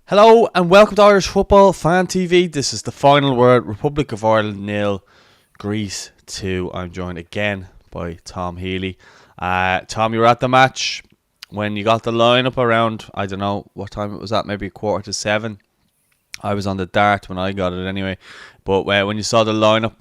Hello and welcome to Irish Football Fan TV. This is the final word. Republic of Ireland 0, Greece 2. I'm joined again by Tom Healy. Tom, you were at the match when you got the lineup around, I don't know what time it was at, maybe 6:45. I was on the dart when I got it anyway. But when you saw the lineup,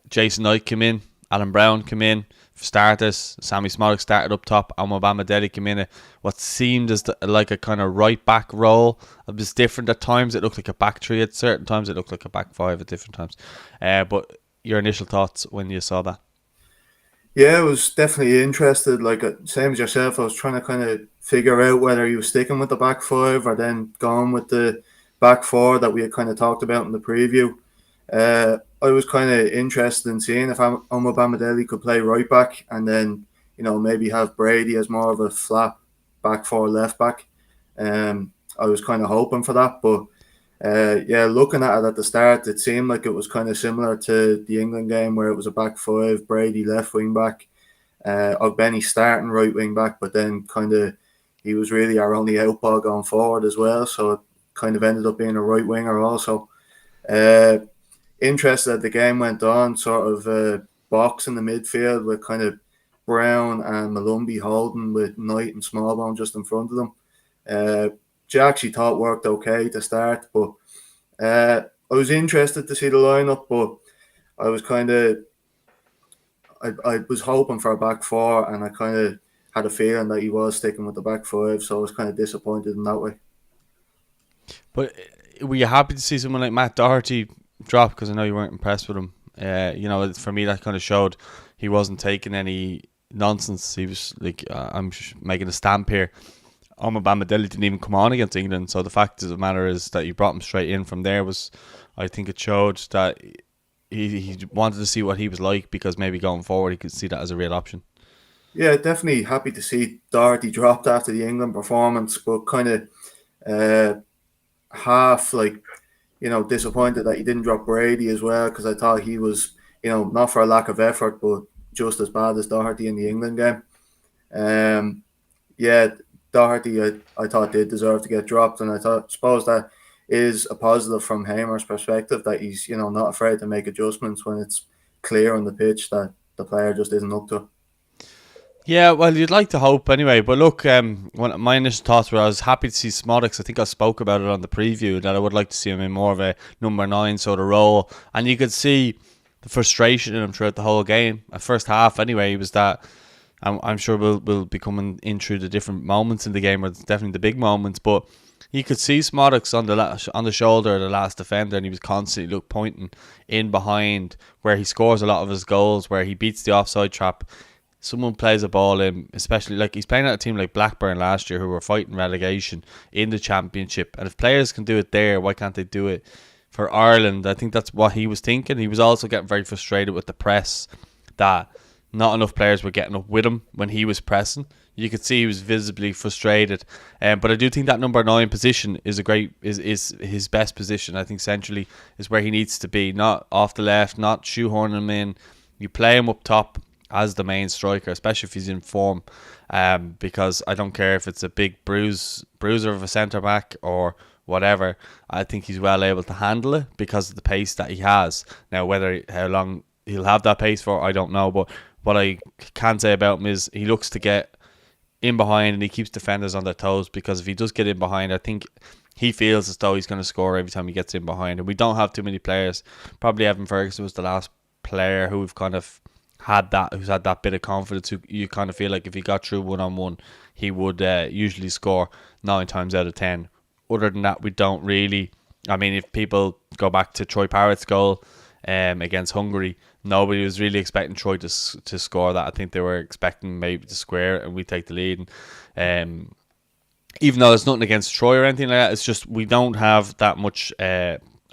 Jason Knight came in, Alan Brown came in for starters, Sammy Smollick started up top, and Omobamidele came in at what seemed as like a kind of right back role. It was different at times. It looked like a back three at certain times. It looked like a back five at different times. But your initial thoughts when you saw that? Yeah, I was definitely interested. Like same as yourself, I was trying to kind of figure out whether he was sticking with the back five or then going with the back four that we had kind of talked about in the preview. I was kind of interested in seeing if Omobamidele could play right back and then maybe have Brady as more of a flat back four left back. I was kind of hoping for that, but yeah, looking at it at the start, it seemed like it was kind of similar to the England game where it was a back five, Brady left wing back, Ogbeni starting right wing back, but then kind of he was really our only outball going forward as well, so it kind of ended up being a right winger also. Uh, Interested as the game went on, sort of box in the midfield with kind of Brown and Malumbi holding with Knight and Smallbone just in front of them. Which I actually thought worked okay to start, but I was interested to see the lineup, but I was kind of I was hoping for a back four, and I kind of had a feeling that he was sticking with the back five, so I was kind of disappointed in that way. But were you happy to see someone like Matt Doherty drop? Because I know you weren't impressed with him. For me, that kind of showed he wasn't taking any nonsense. He was like, I'm making a stamp here. Omobamidele didn't even come on against England, so the fact of the matter is that you brought him straight in from there was, I think it showed that he wanted to see what he was like, because maybe going forward he could see that as a real option. Yeah, definitely happy to see Doherty dropped after the England performance, but kind of uh, half like disappointed that he didn't drop Brady as well, because I thought he was not for a lack of effort, but just as bad as Doherty in the England game. Um, yeah, Doherty I thought did deserve to get dropped, and suppose that is a positive from Hamer's perspective, that he's not afraid to make adjustments when it's clear on the pitch that the player just isn't up to it. Yeah, well, you'd like to hope anyway. But look, my initial thoughts were I was happy to see Smodix. I think I spoke about it on the preview that I would like to see him in more of a number 9 sort of role. And you could see the frustration in him throughout the whole game. At first half, anyway, he was that. I'm sure we'll be coming in through the different moments in the game, or definitely the big moments. But you could see Smodix on the shoulder of the last defender, and he was constantly pointing in behind where he scores a lot of his goals, where he beats the offside trap. Someone plays a ball in, especially like he's playing at a team like Blackburn last year, who were fighting relegation in the Championship. And if players can do it there, why can't they do it for Ireland? I think that's what he was thinking. He was also getting very frustrated with the press, that not enough players were getting up with him when he was pressing. You could see he was visibly frustrated. But I do think that number 9 position is is his best position. I think centrally is where he needs to be, not off the left, not shoehorning him in. You play him up top as the main striker, especially if he's in form, because I don't care if it's a big bruiser of a centre back or whatever. I think he's well able to handle it because of the pace that he has. Now, how long he'll have that pace for, I don't know. But what I can say about him is he looks to get in behind and he keeps defenders on their toes, because if he does get in behind, I think he feels as though he's going to score every time he gets in behind. And we don't have too many players. Probably Evan Ferguson was the last player who we've kind of who's had that bit of confidence, who you kind of feel like if he got through 1-on-1 he would usually score 9 times out of 10. Other than that, we don't really. I mean, if people go back to Troy Parrott's goal against Hungary, nobody was really expecting Troy to score that. I think they were expecting maybe to square it and we take the lead. And even though there's nothing against Troy or anything like that, it's just we don't have that much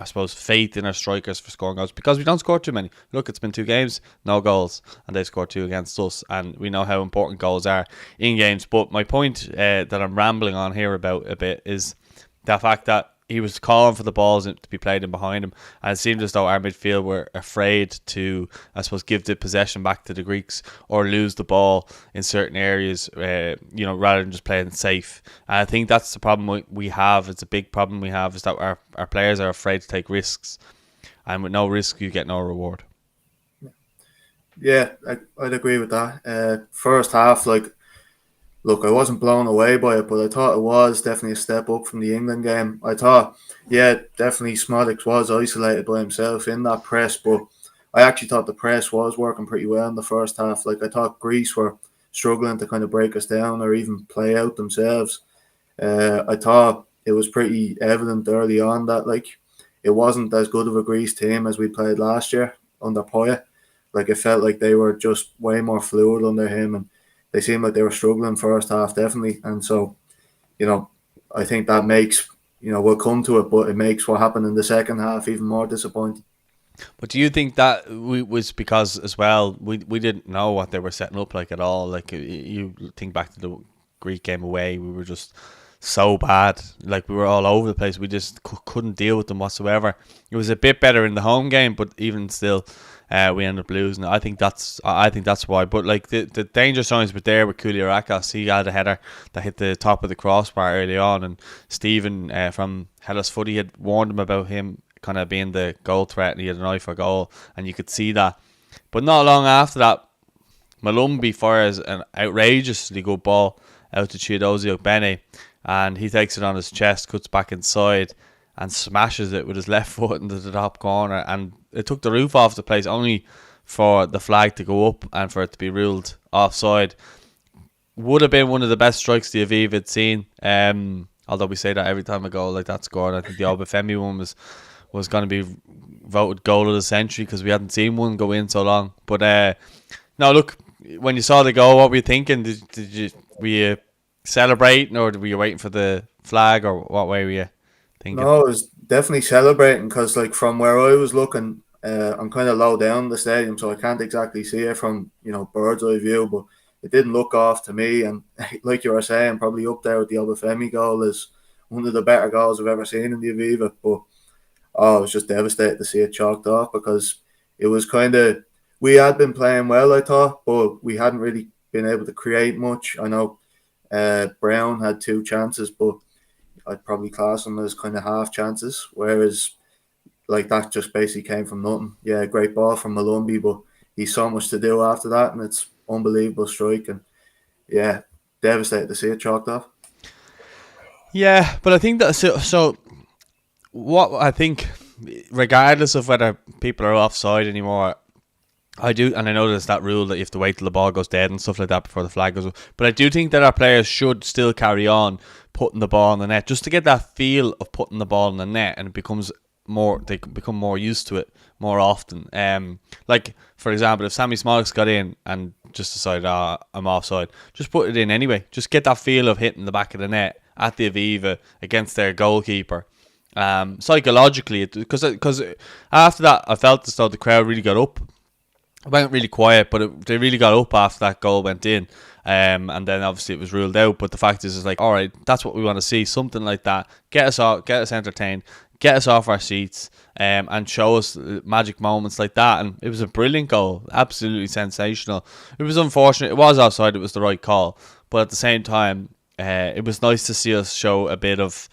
I suppose, faith in our strikers for scoring goals, because we don't score too many. Look, it's been 2 games, no goals, and they scored 2 against us, and we know how important goals are in games. But my point that I'm rambling on here about a bit is the fact that he was calling for the balls to be played in behind him, and it seemed as though our midfield were afraid to, I suppose, give the possession back to the Greeks or lose the ball in certain areas, rather than just playing safe. And I think that's the problem we have. It's a big problem we have, is that our players are afraid to take risks, and with no risk, you get no reward. Yeah, I'd agree with that. First half, look, I wasn't blown away by it, but I thought it was definitely a step up from the England game. I thought, yeah, definitely Szmodics was isolated by himself in that press, but I actually thought the press was working pretty well in the first half. Like, I thought Greece were struggling to kind of break us down or even play out themselves. I thought it was pretty evident early on that, it wasn't as good of a Greece team as we played last year under Poya. Like, it felt like they were just way more fluid under him, and they seemed like they were struggling first half, definitely. And so, I think that makes, we'll come to it, but it makes what happened in the second half even more disappointing. But do you think that was because, as well, we didn't know what they were setting up like at all? Like, you think back to the Greek game away, we were just so bad. Like, we were all over the place. We just couldn't deal with them whatsoever. It was a bit better in the home game, but even still, we ended up losing. I think that's why. But like, the danger signs were there with Kouliarakos. He had a header that hit the top of the crossbar early on, and Stephen from Hellas Footy had warned him about him kind of being the goal threat, and he had an eye for goal, and you could see that. But not long after that, Malumbi fires an outrageously good ball out to Chiedozie Ogbene, and he takes it on his chest, cuts back inside, and smashes it with his left foot into the top corner, and it took the roof off the place, only for the flag to go up and for it to be ruled offside. Would have been one of the best strikes the Aviv had seen, although we say that every time a goal like that scored. I think the Obafemi one was going to be voted goal of the century because we hadn't seen one go in so long. But no, look, when you saw the goal, what were you thinking? Were you celebrating, or were you waiting for the flag, or what way were you thinking? No, I was definitely celebrating because, from where I was looking, I'm kind of low down the stadium, so I can't exactly see it from bird's eye view. But it didn't look off to me, and like you were saying, probably up there with the Obafemi goal is one of the better goals I've ever seen in the Aviva. But I was just devastated to see it chalked off because it was we had been playing well, I thought, but we hadn't really been able to create much. I know Brown had 2 chances, but I'd probably class them as kind of half chances, whereas that just basically came from nothing. Yeah, great ball from Malumbi, but he's so much to do after that, and it's unbelievable strike, and yeah, devastated to see it chalked off. Yeah, but I think that so what I think, regardless of whether people are offside anymore, I do, and I know there's that rule that you have to wait till the ball goes dead and stuff like that before the flag goes up. But I do think that our players should still carry on putting the ball in the net, just to get that feel of putting the ball in the net, and they become more used to it more often. Like, for example, if Sammy Szmodics got in and just decided, I'm offside, just put it in anyway. Just get that feel of hitting the back of the net at the Aviva against their goalkeeper. Psychologically, because after that, I felt as though the crowd really got up. It went really quiet, but they really got up after that goal went in. And then obviously it was ruled out. But the fact is, all right, that's what we want to see. Something like that. Get us entertained, get us off our seats, and show us magic moments like that. And it was a brilliant goal, absolutely sensational. It was unfortunate. It was offside. It was the right call. But at the same time, it was nice to see us show a bit of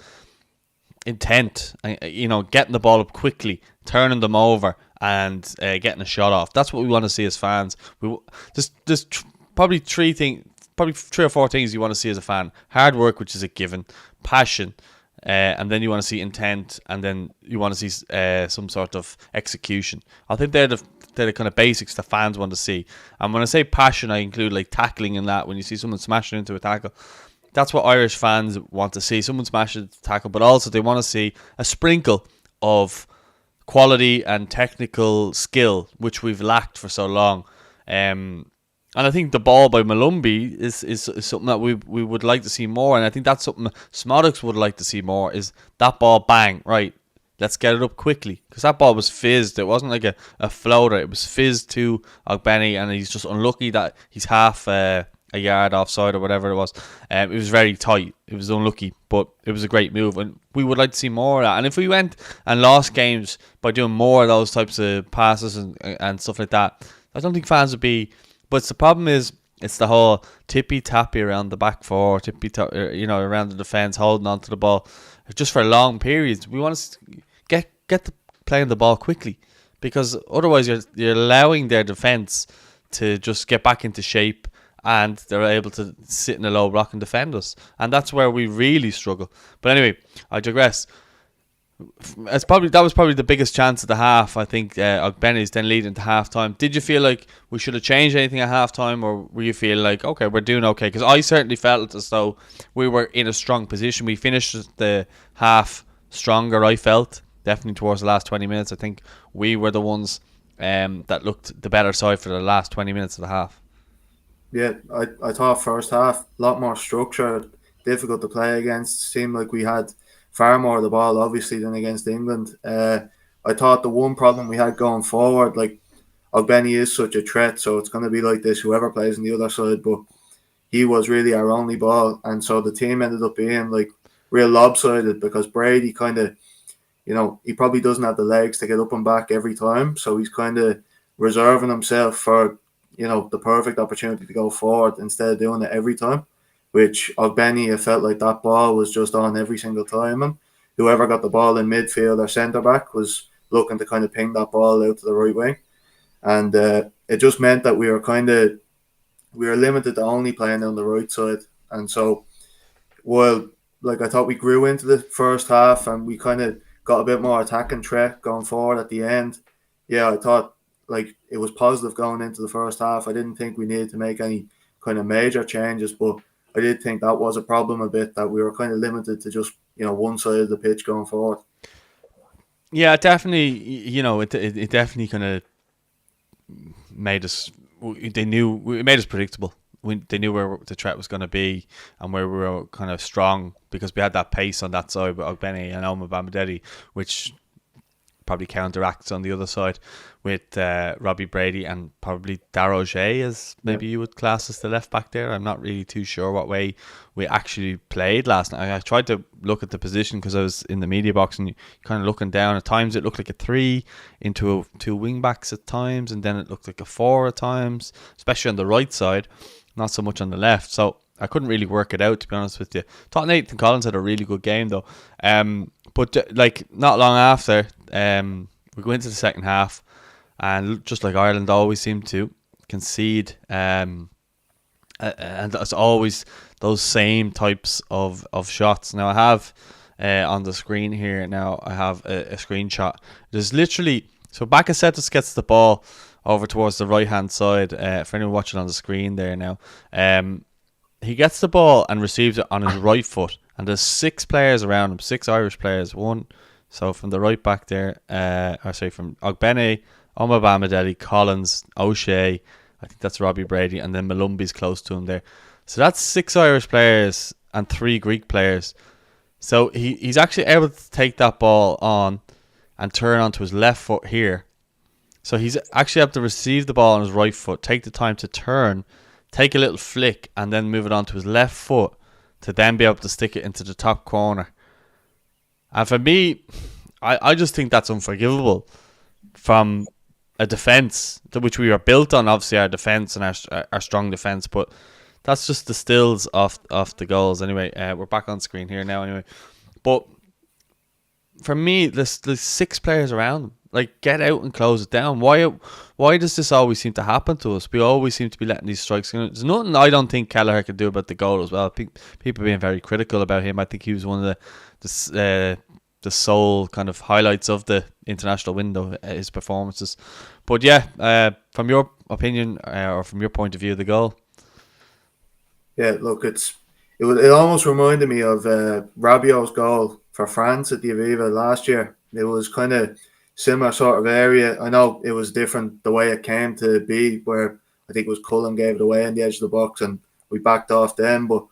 intent, getting the ball up quickly, turning them over, and getting a shot off. That's what we want to see as fans. There's probably 3 or 4 things you want to see as a fan: hard work, which is a given; passion, and then you want to see intent, and then you want to see some sort of execution. I think they're the kind of basics that fans want to see. And when I say passion, I include tackling in that. When you see someone smashing into a tackle, that's what Irish fans want to see. Someone smash a tackle, but also they want to see a sprinkle of quality and technical skill, which we've lacked for so long. And I think the ball by Malumbi is something that we would like to see more. And I think that's something Szmodics would like to see more, is that ball, bang, right, let's get it up quickly. Because that ball was fizzed. It wasn't like a floater. It was fizzed to Ogbene, and he's just unlucky that he's half a yard offside or whatever it was. It was very tight. It was unlucky, but it was a great move, and we would like to see more of that. And if we went and lost games by doing more of those types of passes and stuff like that, I don't think fans would be. But the problem is, it's the whole tippy tappy around the back four, around the defence, holding onto the ball, just for long periods. We want to get playing the ball quickly, because otherwise you're allowing their defence to just get back into shape, and they're able to sit in a low block and defend us, and that's where we really struggle. But anyway, I digress. That was probably the biggest chance of the half. I think Ogbene's then leading to half time. Did you feel like we should have changed anything at half time, or were you feel like, okay, we're doing okay? Because I certainly felt as though we were in a strong position. We finished the half stronger, I felt, definitely towards the last 20 minutes. I think we were the ones that looked the better side for the last 20 minutes of the half. Yeah, I thought first half a lot more structure, difficult to play against. Seemed like we had far more of the ball, obviously, than against England. I thought the one problem we had going forward, like, Ogbene is such a threat, so it's going to be like this whoever plays on the other side, but he was really our only ball, and so the team ended up being like real lopsided, because Brady kind of, he probably doesn't have the legs to get up and back every time, so he's kind of reserving himself for, the perfect opportunity to go forward instead of doing it every time, which Ogbene, I felt like that ball was just on every single time, and whoever got the ball in midfield or centre back was looking to kind of ping that ball out to the right wing, and it just meant that we were limited to only playing on the right side. And so, while I thought we grew into the first half and we kind of got a bit more attacking threat going forward at the end, yeah, I thought it was positive going into the first half. I didn't think we needed to make any kind of major changes, but I did think that was a problem a bit, that we were kind of limited to just one side of the pitch going forward. Yeah, definitely. It definitely kind of made us. It made us predictable. They knew where the threat was going to be and where we were kind of strong, because we had that pace on that side with Ogbene and Omobamidele, which probably counteracts on the other side with Robbie Brady and probably Dara O'Shea, as maybe you would class as the left back there. I'm not really too sure what way we actually played last night. I tried to look at the position because I was in the media box, and kind of looking down, at times it looked like a 3 into two wing backs at times, and then it looked like a 4 at times, especially on the right side, not so much on the left. So I couldn't really work it out, to be honest with you. Thought Nathan Collins had a really good game though. But not long after, we go into the second half, and just like Ireland always seem to concede, and it's always those same types of shots. Now I have on the screen here. Now I have a screenshot. There's literally, so Bakasetas gets the ball over towards the right hand side. For anyone watching on the screen there now, he gets the ball and receives it on his right foot, and there's 6 players around him, 6 Irish players. So from the right back there, from Ogbene, Omobamidele, Collins, O'Shea, I think that's Robbie Brady, and then Malumbi's close to him there. So that's 6 Irish players and 3 Greek players. So he's actually able to take that ball on and turn onto his left foot here. So he's actually able to receive the ball on his right foot, take the time to turn, take a little flick, and then move it onto his left foot to then be able to stick it into the top corner. And for me, I just think that's unforgivable from a defence, which we are built on, obviously, our defence and our strong defence, but that's just the stills of the goals. Anyway, we're back on screen here now anyway. But for me, there's 6 players around them. Get out and close it down. Why does this always seem to happen to us? We always seem to be letting these strikes. There's nothing I don't think Kelleher could do about the goal as well. People being very critical about him. I think he was one of the sole kind of highlights of the international window, his performances. But yeah, from your opinion or from your point of view, the goal. Yeah, look, it almost reminded me of Rabiot's goal for France at the Aviva last year. It was kind of similar sort of area. I know it was different the way it came to be, where I think it was Cullen gave it away on the edge of the box and we backed off them, but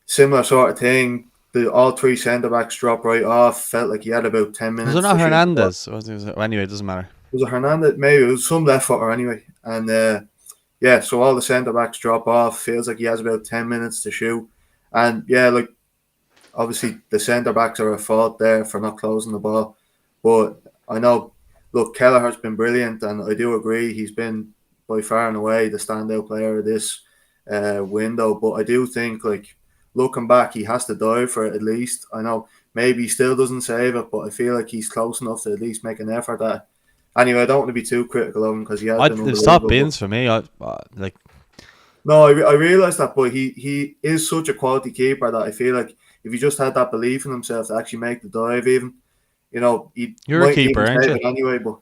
similar sort of thing. All 3 centre-backs dropped right off. Felt like he had about 10 minutes. Was it not Hernandez? Anyway, it doesn't matter. Was it Hernandez? Maybe it was some left footer anyway. And yeah, so all the centre backs drop off. Feels like he has about 10 minutes to shoot, and yeah, like obviously the centre backs are at fault there for not closing the ball. But I know, look, Kelleher's been brilliant, and I do agree he's been by far and away the standout player of this window. But I do think, like, looking back, he has to dive for it at least. I know maybe he still doesn't save it, but I feel like he's close enough to at least make an effort at it. Anyway, I don't want to be too critical of him because he has been They've stopped unbelievable. bins for me. Like, No, I realise that, but he is such a quality keeper that I feel like if he just had that belief in himself to actually make the dive, even, he you're a might keeper, even aren't save you? it anyway. But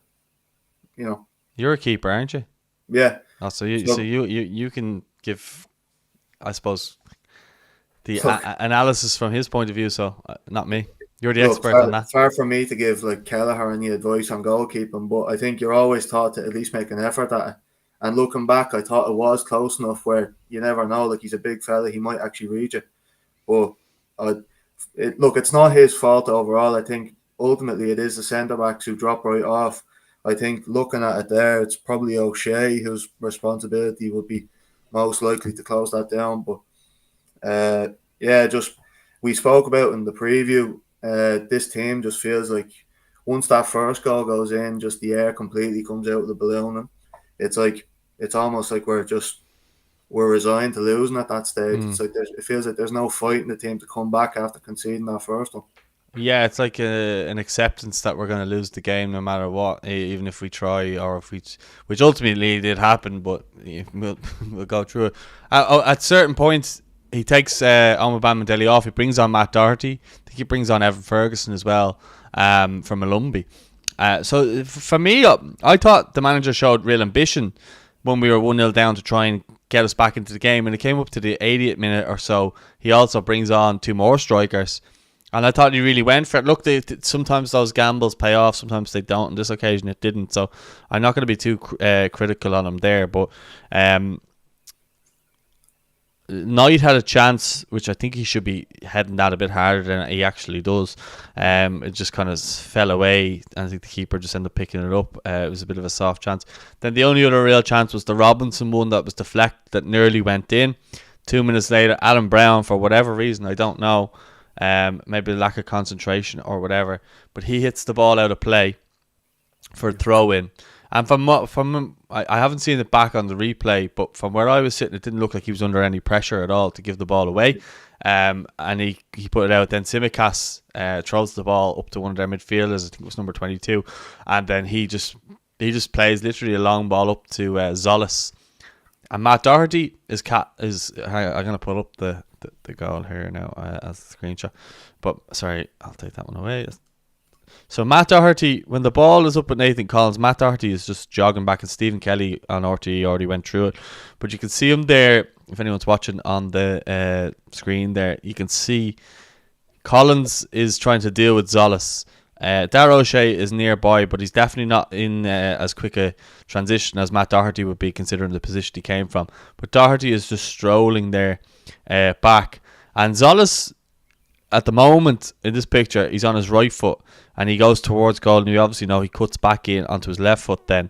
you know, You're a keeper, aren't you? yeah. Oh, so you can give, I suppose, the Look, analysis from his point of view. So not me. You're the look, expert on far, that. far from me to give like Kelleher any advice on goalkeeping, but I think you're always taught to at least make an effort at it. And looking back, I thought it was close enough where you never know. Like, he's a big fella, he might actually reach it. But look, it's not his fault overall. I think ultimately it is the centre backs who drop right off. I think looking at it there, it's probably O'Shea whose responsibility would be most likely to close that down. But yeah, just we spoke about in the preview. This team just feels like once that first goal goes in, just the air completely comes out of the balloon, and it's almost like we're resigned to losing at that stage. It's like it feels like there's no fight in the team to come back after conceding that first one. Yeah, it's like an acceptance that we're going to lose the game no matter what, even if we try or if we, which ultimately did happen, but we'll go through it. At certain points, he takes Omobamidele off. He brings on Matt Doherty. I think he brings on Evan Ferguson as well from Malumbi. So for me, I thought the manager showed real ambition when we were 1-0 down to try and get us back into the game. And it came up to the 80th minute or so. He also brings on 2 more strikers. And I thought he really went for it. Look, sometimes those gambles pay off, sometimes they don't. On this occasion, it didn't. So I'm not going to be too critical on him there. But Knight had a chance, which I think he should be heading that a bit harder than he actually does. It just kind of fell away, and I think the keeper just ended up picking it up. It was a bit of a soft chance. Then the only other real chance was the Robinson one that was deflected, that nearly went in. 2 minutes later, Alan Brown, for whatever reason, I don't know, maybe lack of concentration or whatever, but he hits the ball out of play for a throw in. And from I haven't seen it back on the replay, but from where I was sitting, it didn't look like he was under any pressure at all to give the ball away. And he put it out. Then Tsimikas throws the ball up to one of their midfielders, I think it was number 22, and then he just plays literally a long ball up to Zolis. And Matt Doherty is I'm gonna put up the goal here now as a screenshot. But sorry, I'll take that one away. So Matt Doherty, when the ball is up with Nathan Collins, Matt Doherty is just jogging back, and Stephen Kelly on RTE already went through it. But you can see him there, if anyone's watching on the screen there, you can see Collins is trying to deal with Zolis. Darragh O'Shea is nearby, but he's definitely not in as quick a transition as Matt Doherty would be, considering the position he came from. But Doherty is just strolling there back. And Zolis, at the moment in this picture, he's on his right foot and he goes towards goal, and you obviously know he cuts back in onto his left foot then.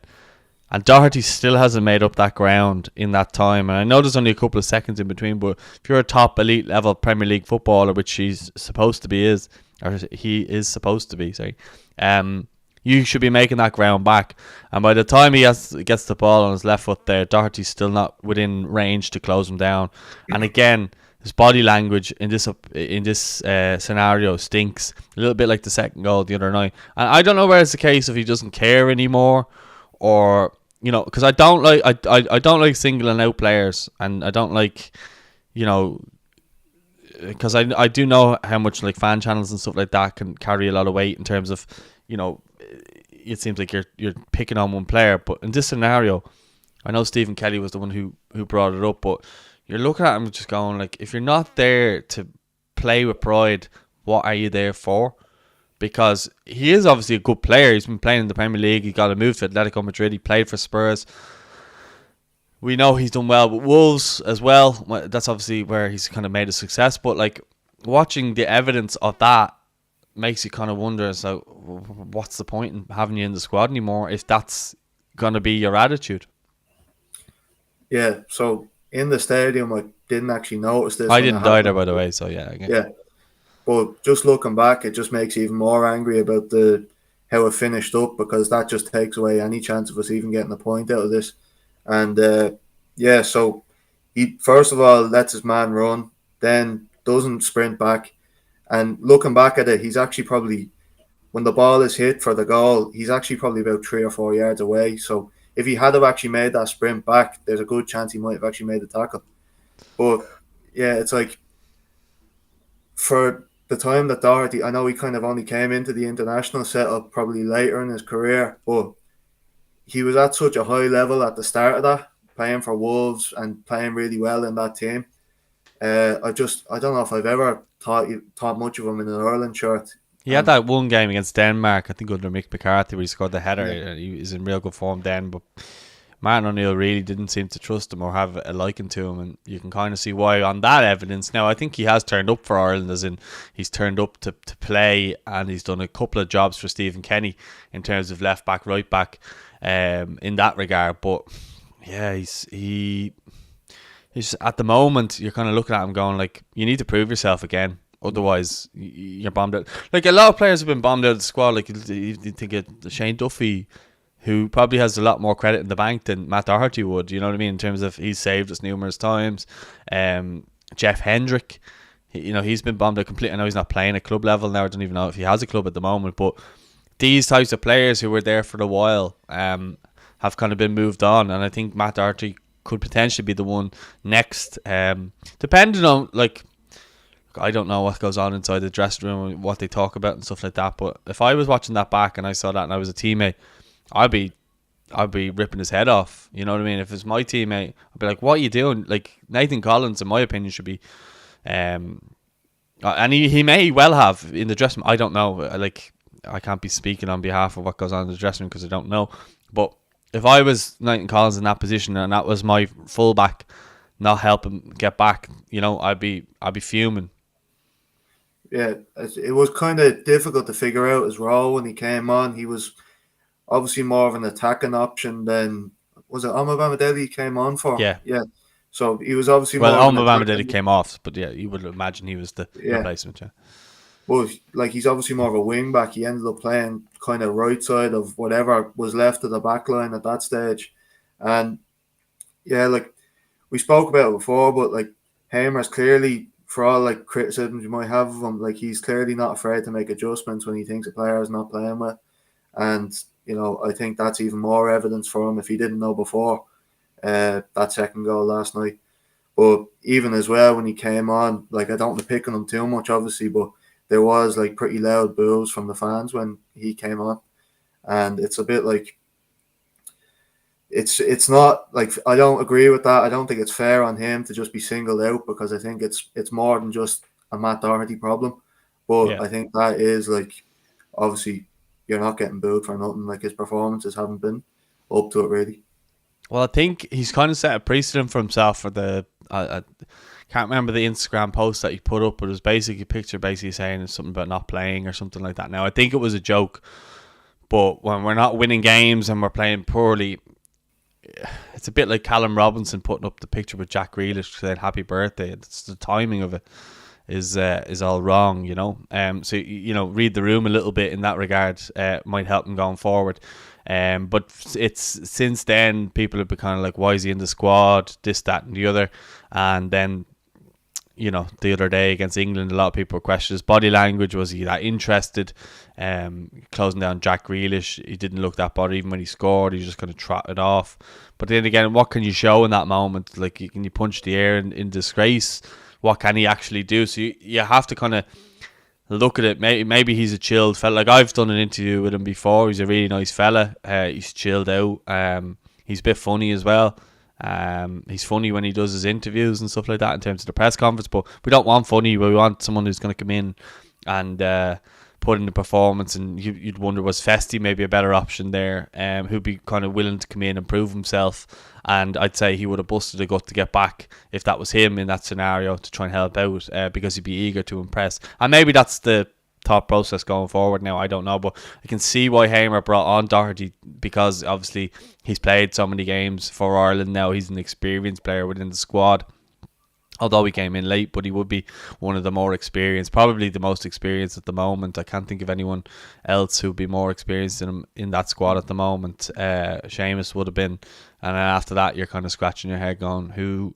And Doherty still hasn't made up that ground in that time. And I know there's only a couple of seconds in between, but if you're a top elite level Premier League footballer, which he's supposed to be, he is supposed to be, you should be making that ground back. And by the time he gets the ball on his left foot there, Doherty's still not within range to close him down. And again, his body language in this scenario stinks a little bit like the second goal the other night. And I don't know whether it's the case if he doesn't care anymore, or because I don't like singling out players, and I don't like because I do know how much like fan channels and stuff like that can carry a lot of weight in terms of it seems like you're picking on one player. But in this scenario, I know Stephen Kelly was the one who brought it up, but you're looking at him just going like, if you're not there to play with pride, what are you there for? Because he is obviously a good player. He's been playing in the Premier League. He got a move to Atletico Madrid. He played for Spurs. We know he's done well with Wolves as well. That's obviously where he's kind of made a success. But like, watching the evidence of that makes you kind of wonder, so what's the point in having you in the squad anymore if that's going to be your attitude? Yeah, so in the stadium, I didn't actually notice this I when it didn't either, happened. by the way. So yeah, again. Yeah, but just looking back, it just makes you even more angry about the how it finished up, because that just takes away any chance of us even getting a point out of this. And yeah, so he first of all lets his man run, then doesn't sprint back. And looking back at it, he's actually probably, when the ball is hit for the goal, he's actually probably about 3 or 4 yards away. So if he had have actually made that sprint back, there's a good chance he might have actually made the tackle. But yeah, it's like, for the time that Doherty, I know he kind of only came into the international setup probably later in his career, but he was at such a high level at the start of that, playing for Wolves and playing really well in that team. I don't know if I've ever thought much of him in an Ireland shirt. He had And that one game against Denmark, I think under Mick McCarthy, where he scored the header. yeah, He was in real good form then, but Martin O'Neill really didn't seem to trust him or have a liking to him, and you can kind of see why on that evidence. Now, I think he has turned up for Ireland, as in he's turned up to play, and he's done a couple of jobs for Stephen Kenny in terms of left back, right back, in that regard. But yeah, he's at the moment, you're kind of looking at him going like, you need to prove yourself again. Otherwise, you're bombed out. Like, a lot of players have been bombed out of the squad. Like, you think of Shane Duffy, who probably has a lot more credit in the bank than Matt Doherty would. You know what I mean? In terms of, he's saved us numerous times. Jeff Hendrick, he's been bombed out completely. I know he's not playing at club level now. I don't even know if he has a club at the moment. But these types of players who were there for a while have kind of been moved on. And I think Matt Doherty could potentially be the one next. Depending on, like, I don't know what goes on inside the dressing room and what they talk about and stuff like that. But if I was watching that back and I saw that and I was a teammate, I'd be ripping his head off. You know what I mean? If it's my teammate, I'd be like, "What are you doing?" Like, Nathan Collins, in my opinion, should be, and he may well have in the dressing room. I don't know. Like, I can't be speaking on behalf of what goes on in the dressing room because I don't know. But if I was Nathan Collins in that position and that was my fullback, not helping get back, I'd be fuming. yeah, it was kind of difficult to figure out his role when he came on. He was obviously more of an attacking option than, was it Omobamidele he came on for? Yeah. Yeah. So he was obviously Well, more of an Omobamidele came off, but yeah, you would imagine he was the yeah. replacement. Yeah. Well, like, he's obviously more of a wing back. He ended up playing kind of right side of whatever was left of the back line at that stage. And yeah, like we spoke about it before, but like, Hamer's clearly, for all like criticisms you might have of him, like, he's clearly not afraid to make adjustments when he thinks a player is not playing well. And I think that's even more evidence for him if he didn't know before that second goal last night. But even as well, when he came on, like, I don't want to pick on him too much, obviously, but there was like pretty loud boos from the fans when he came on. And it's a bit like, it's not like, I don't agree with that. I don't think it's fair on him to just be singled out, because I think it's more than just a Matt Doherty problem. But Yeah. I think that is, like, obviously you're not getting booed for nothing. Like, his performances haven't been up to it really. Well, I think he's kind of set a precedent for himself for the. I can't remember the Instagram post that he put up, but it was basically a picture basically saying something about not playing or something like that. Now, I think it was a joke, but when we're not winning games and we're playing poorly, it's a bit like Callum Robinson putting up the picture with Jack Grealish saying happy birthday. It's the timing of it is all wrong, so read the room a little bit in that regard. Might help him going forward. But it's since then people have been kind of like, why is he in the squad, this, that and the other. And then the other day against England, a lot of people were questioning his body language. Was he that interested? Closing down Jack Grealish, he didn't look that bothered. Even when he scored, he just kind of trotted off. But then again, what can you show in that moment? Like, can you punch the air in disgrace? What can he actually do? So you have to kind of look at it. Maybe he's a chilled fella. Like, I've done an interview with him before. He's a really nice fella. He's chilled out. He's a bit funny as well. He's funny when he does his interviews and stuff like that in terms of the press conference, but we don't want funny. We want someone who's going to come in and put in the performance. And you'd wonder, was Festy maybe a better option there, who'd be kind of willing to come in and prove himself. And I'd say he would have busted a gut to get back if that was him in that scenario, to try and help out, because he'd be eager to impress. And maybe that's the thought process going forward now, I don't know, but I can see why Hamer brought on Doherty, because obviously he's played so many games for Ireland now. He's an experienced player within the squad. Although he came in late, but he would be one of the more experienced, probably the most experienced at the moment. I can't think of anyone else who'd be more experienced than him in that squad at the moment. Seamus would have been, and then after that, you're kind of scratching your head going, who,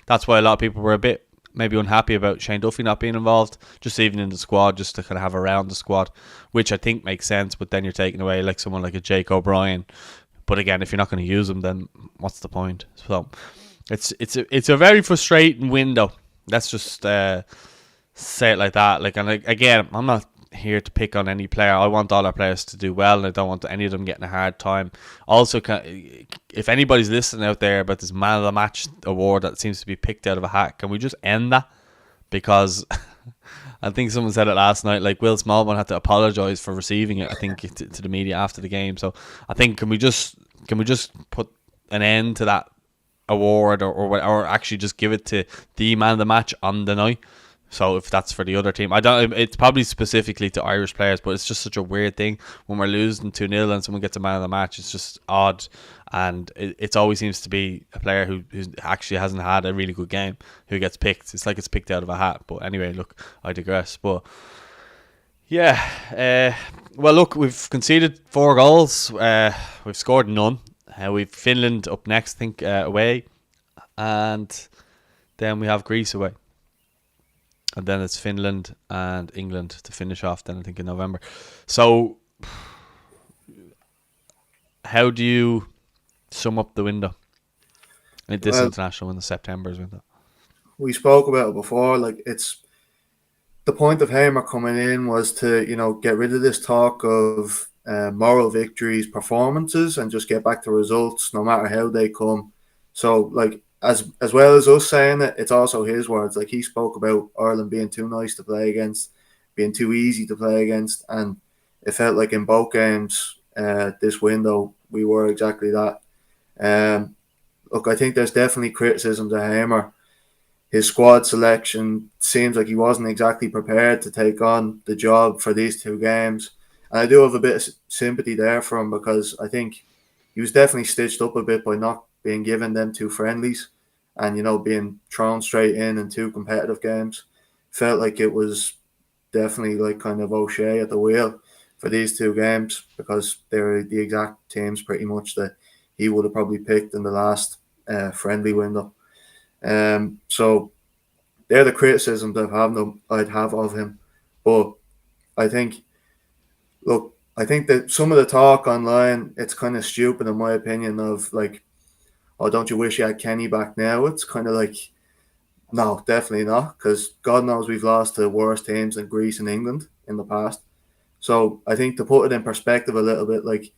that's why a lot of people were a bit maybe unhappy about Shane Duffy not being involved, just even in the squad, just to kind of have around the squad, which I think makes sense. But then you're taking away like someone like a Jake O'Brien. But again, if you're not going to use him, then what's the point? So it's a very frustrating window. Let's just say it like that. Again, I'm not here to pick on any player. I want all our players to do well, and I don't want any of them getting a hard time. Also, if anybody's listening out there about this Man of the Match award that seems to be picked out of a hat, can we just end that? Because I think someone said it last night, like Will Smallman had to apologise for receiving it, I think, to the media after the game. So I think can we just put an end to that award, or actually just give it to the man of the match on the night? So if that's for the other team, it's probably specifically to Irish players, but it's just such a weird thing when we're losing 2-0 and someone gets a man of the match. It's just odd, and it always seems to be a player who actually hasn't had a really good game who gets picked. It's like it's picked out of a hat. But anyway, look, I digress. But yeah, well, look, we've conceded 4 goals. We've scored none. We've Finland up next, I think, away, and then we have Greece away, and then it's Finland and England to finish off. Then I think in November. So, how do you sum up the window? This international in the September's window. We spoke about it before. Like, it's the point of Hamer coming in was to get rid of this talk of moral victories, performances, and just get back to results no matter how they come. So like as well as us saying it, it's also his words. Like, he spoke about Ireland being too nice to play against, being too easy to play against, and it felt like in both games this window we were exactly that. Look, I think there's definitely criticism to Hamer. His squad selection seems like he wasn't exactly prepared to take on the job for these 2 games. And I do have a bit of sympathy there for him, because I think he was definitely stitched up a bit by not being given them 2 friendlies and, being thrown straight in 2 competitive games. Felt like it was definitely like kind of O'Shea at the wheel for these 2 games, because they're the exact teams pretty much that he would have probably picked in the last friendly window. So they're the criticisms I'd have of him. But I think that some of the talk online, it's kind of stupid in my opinion, of like, oh, don't you wish you had Kenny back now? It's kind of like, no, definitely not, because God knows we've lost to worse teams than Greece and England in the past. So I think, to put it in perspective a little bit, like,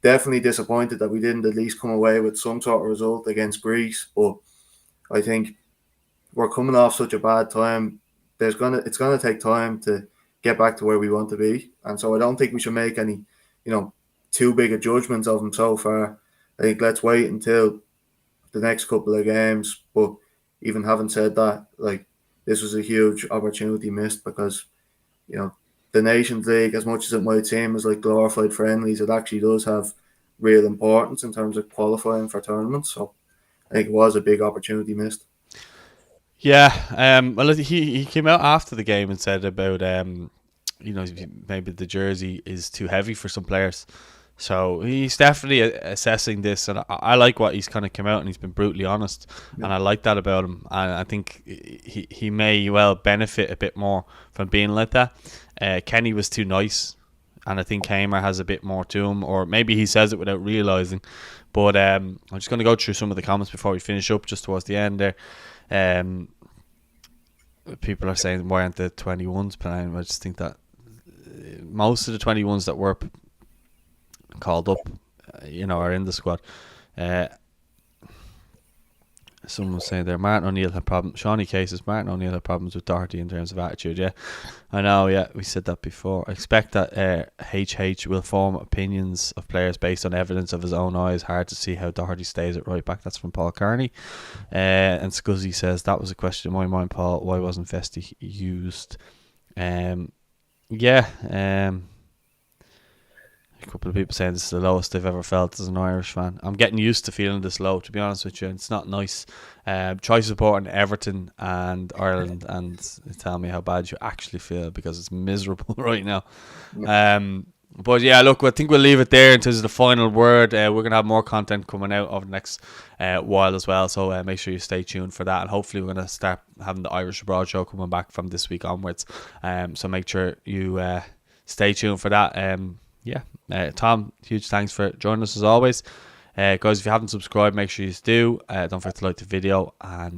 definitely disappointed that we didn't at least come away with some sort of result against Greece. But I think we're coming off such a bad time. It's gonna take time to get back to where we want to be, and so I don't think we should make any, too big a judgments of him so far. I think let's wait until the next couple of games. But even having said that, like, this was a huge opportunity missed, because the Nations League, as much as it might seem as like glorified friendlies, it actually does have real importance in terms of qualifying for tournaments. So I think it was a big opportunity missed. Yeah, well, he came out after the game and said about maybe the jersey is too heavy for some players. So he's definitely assessing this, and I like what he's kind of come out and he's been brutally honest, and I like that about him. And I think he may well benefit a bit more from being like that. Kenny was too nice, and I think Hamer has a bit more to him, or maybe he says it without realising. But I'm just going to go through some of the comments before we finish up, just towards the end there. People are saying, why aren't the 21s playing? I just think that most of the 21s that were called up, are in the squad. Someone was saying there, Martin O'Neill had problems. Shawnee cases, Martin O'Neill had problems with Doherty in terms of attitude. Yeah, I know. Yeah, we said that before. I expect that HH will form opinions of players based on evidence of his own eyes. Hard to see how Doherty stays at right back. That's from Paul Carney. And Scuzzy says, that was a question in my mind, Paul. Why wasn't Vesti used? Yeah, a couple of people saying this is the lowest they've ever felt as an Irish fan. I'm getting used to feeling this low, to be honest with you. It's not nice. Try supporting Everton and Ireland and tell me how bad you actually feel, because it's miserable right now. But yeah, look, I think we'll leave it there in terms of the final word. We're going to have more content coming out over the next while as well, so make sure you stay tuned for that. And hopefully we're going to start having the Irish Abroad show coming back from this week onwards. So make sure you stay tuned for that. Tom, huge thanks for joining us as always. Guys, if you haven't subscribed, make sure you do. Don't forget to like the video, and